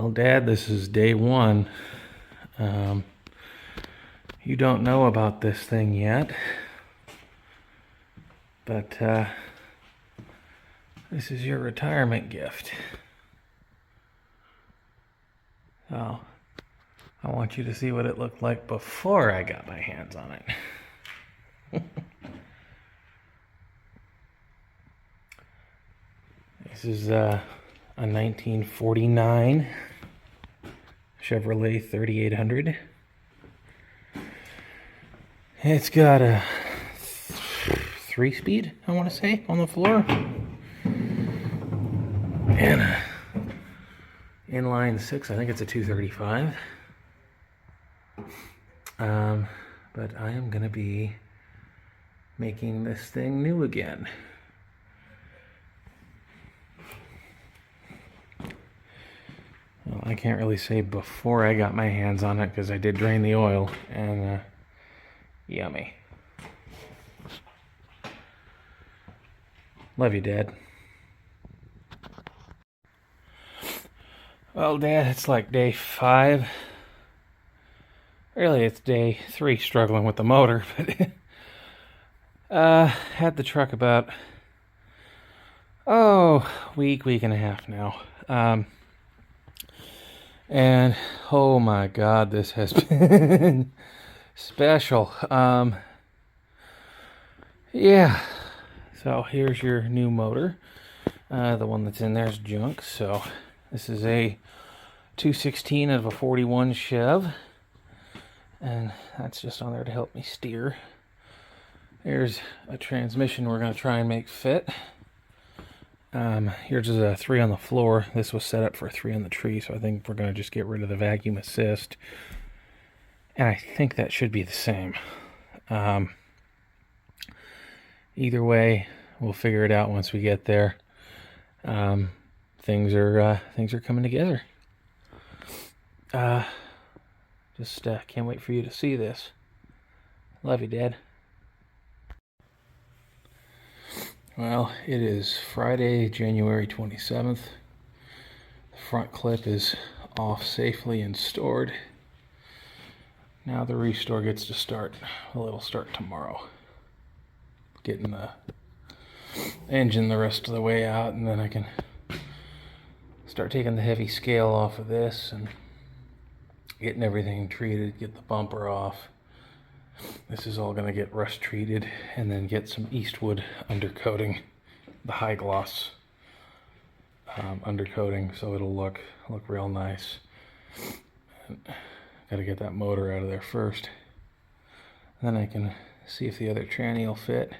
Well, Dad, this is day one. You don't know about this thing yet, but this is your retirement gift. So, I want you to see what it looked like before I got my hands on it. This is a 1949 Chevrolet 3800. It's got a 3-speed, I want to say, on the floor, and a inline 6. I think it's a 235. But I am going to be making this thing new again. Well, I can't really say before I got my hands on it because I did drain the oil, and yummy. Love you, Dad. Well, Dad, it's like day 5. Really, it's day 3 struggling with the motor, but had the truck about, week and a half now. And oh my God, this has been special. Yeah. So here's your new motor. The one that's in there is junk. So this is a 216 of a 41 Chev. And that's just on there to help me steer. There's a transmission we're going to try and make fit. Here's a 3 on the floor. This was set up for a 3 on the tree, so I think we're going to just get rid of the vacuum assist. And I think that should be the same. Either way, we'll figure it out once we get there. Things are coming together. Just can't wait for you to see this. Love you, Dad. Well, it is Friday, January 27th. The front clip is off safely and stored. Now the restore gets to start. Well, it'll start tomorrow. Getting the engine the rest of the way out, and then I can start taking the heavy scale off of this and getting everything treated, get the bumper off. This is all going to get rust treated, and then get some Eastwood undercoating, the high gloss undercoating, so it'll look real nice. Got to get that motor out of there first. Then I can see if the other tranny will fit.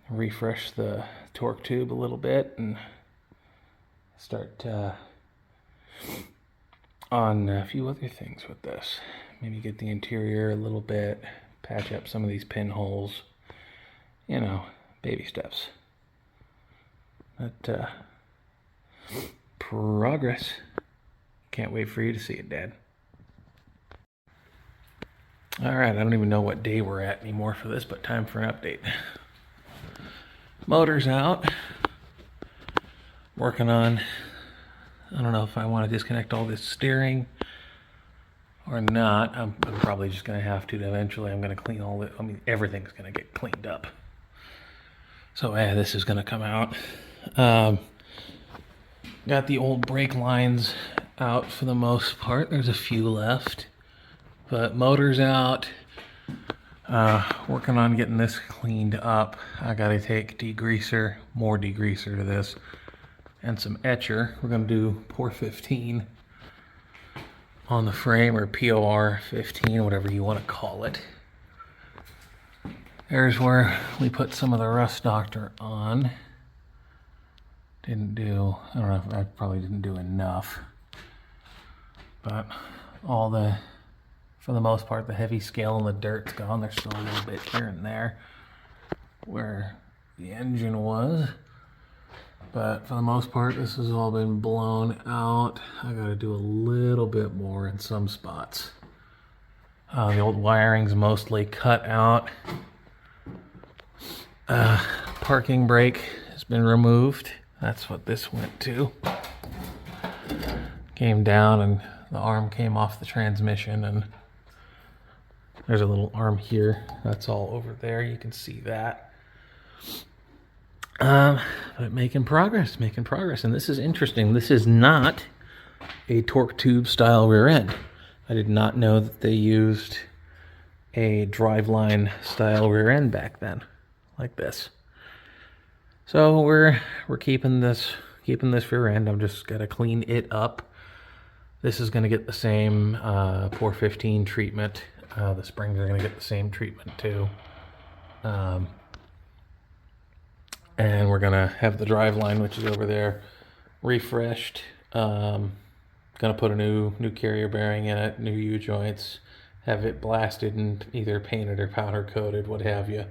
Refresh the torque tube a little bit and start on a few other things with this. Maybe get the interior a little bit, patch up some of these pinholes, you know, baby steps. But progress. Can't wait for you to see it, Dad. Alright, I don't even know what day we're at anymore for this, but time for an update. Motor's out. Working on, I don't know if I want to disconnect all this steering or not. I'm probably just going to have to eventually. I'm going to clean all it. I mean, everything's going to get cleaned up. So this is going to come out. Got the old brake lines out for the most part. There's a few left. But motor's out. Working on getting this cleaned up. I got to take degreaser, more degreaser to this, and some etcher. We're going to do pour 15 on the frame, or POR 15, whatever you want to call it. There's where we put some of the rust doctor on. Didn't do, I don't know, I probably didn't do enough. But all the, for the most part, the heavy scale and the dirt's gone. There's still a little bit here and there where the engine was. But for the most part, this has all been blown out. I gotta do a little bit more in some spots. The old wiring's mostly cut out. Parking brake has been removed. That's what this went to. came down and the arm came off the transmission, and there's a little arm here. That's all over there. You can see that. But making progress. And this is interesting. This is not a torque tube style rear end. I did not know that they used a driveline style rear end back then, like this. So we're keeping this rear end. I'm just gotta clean it up. This is gonna get the same 415 treatment. The springs are gonna get the same treatment too. And we're gonna have the driveline, which is over there, refreshed. Gonna put a new carrier bearing in it, new U-joints, have it blasted and either painted or powder coated, what have you.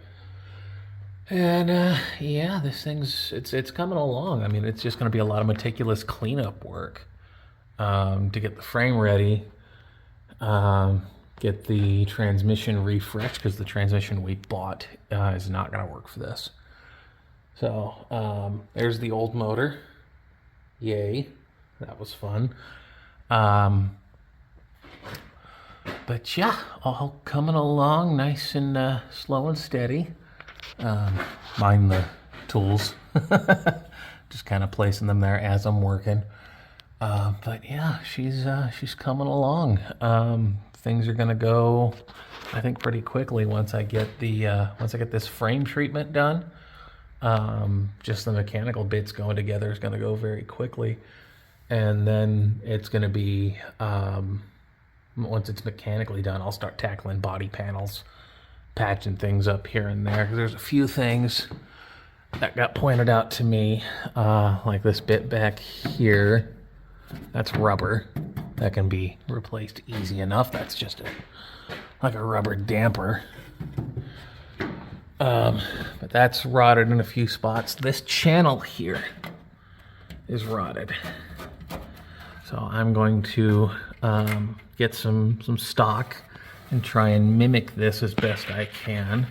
And yeah, this thing's it's coming along. I mean, it's just going to be a lot of meticulous cleanup work to get the frame ready, get the transmission refreshed, because the transmission we bought is not going to work for this. So there's the old motor. Yay, that was fun. But yeah, all coming along nice and slow and steady. Mind the tools, just kind of placing them there as I'm working. But yeah, she's coming along. Things are gonna go, I think, pretty quickly once I get this frame treatment done. Just the mechanical bits going together is gonna go very quickly, and then it's gonna be once it's mechanically done, I'll start tackling body panels, patching things up here and there. 'Cause there's a few things that got pointed out to me, like this bit back here. That's rubber. That can be replaced easy enough. That's just like a rubber damper. But that's rotted in a few spots. This channel here is rotted. So I'm going to get some stock and try and mimic this as best I can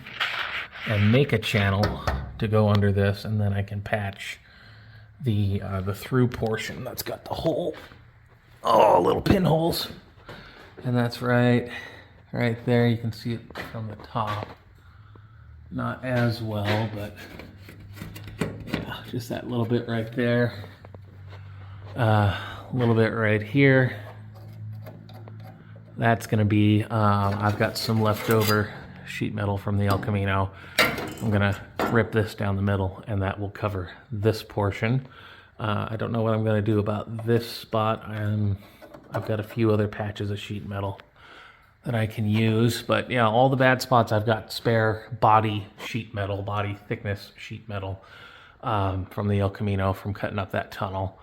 and make a channel to go under this, and then I can patch the through portion that's got the hole. Oh, little pinholes. And that's right there. You can see it from the top. Not as well, but yeah, just that little bit right there. A little bit right here. That's going to be, I've got some leftover sheet metal from the El Camino. I'm going to rip this down the middle, and that will cover this portion. I don't know what I'm going to do about this spot. I've got a few other patches of sheet metal that I can use, but yeah, all the bad spots, I've got spare body sheet metal, body thickness sheet metal from the El Camino from cutting up that tunnel.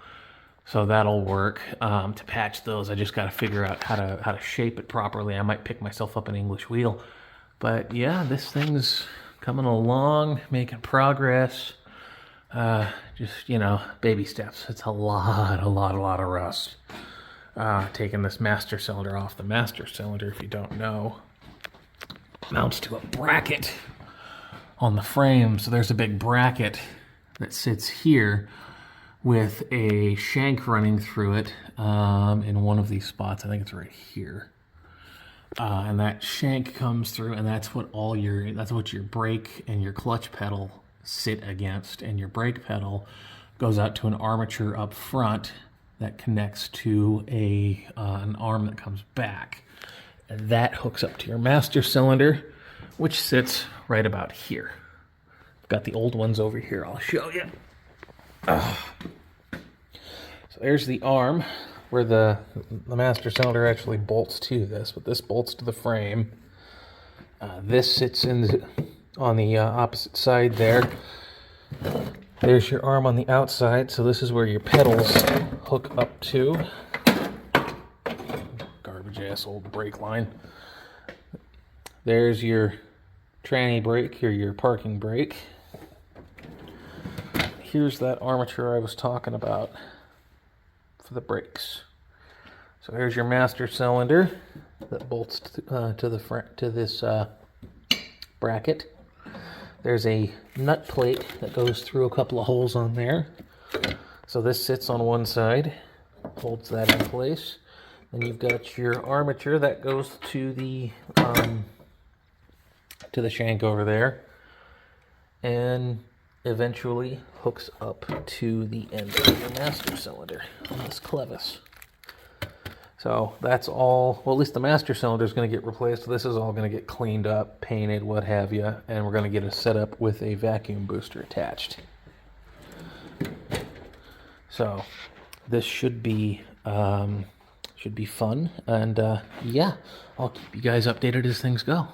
So that'll work. To patch those, I just got to figure out how to shape it properly. I might pick myself up an English wheel. But yeah, this thing's coming along, making progress. Just, baby steps. It's a lot of rust. Taking this master cylinder off. The master cylinder, if you don't know, mounts to a bracket on the frame. So there's a big bracket that sits here with a shank running through it in one of these spots. I think it's right here. And that shank comes through, and that's what your brake and your clutch pedal sit against. And your brake pedal goes out to an armature up front that connects to an arm that comes back. And that hooks up to your master cylinder, which sits right about here. I've got the old ones over here. I'll show you. So there's the arm where the master cylinder actually bolts to this, but this bolts to the frame. This sits on the opposite side there. There's your arm on the outside, so this is where your pedals hook up to. Garbage ass old brake line. There's your tranny brake, or your parking brake. Here's that armature I was talking about for the brakes. So here's your master cylinder that bolts to this bracket. There's a nut plate that goes through a couple of holes on there. So this sits on one side. holds that in place. Then you've got your armature that goes to the shank over there, and eventually hooks up to the end of your master cylinder on this clevis. So that's all, well, at least the master cylinder is going to get replaced. This is all going to get cleaned up, painted, what have you, and we're going to get it set up with a vacuum booster attached. So this should be fun, and yeah, I'll keep you guys updated as things go.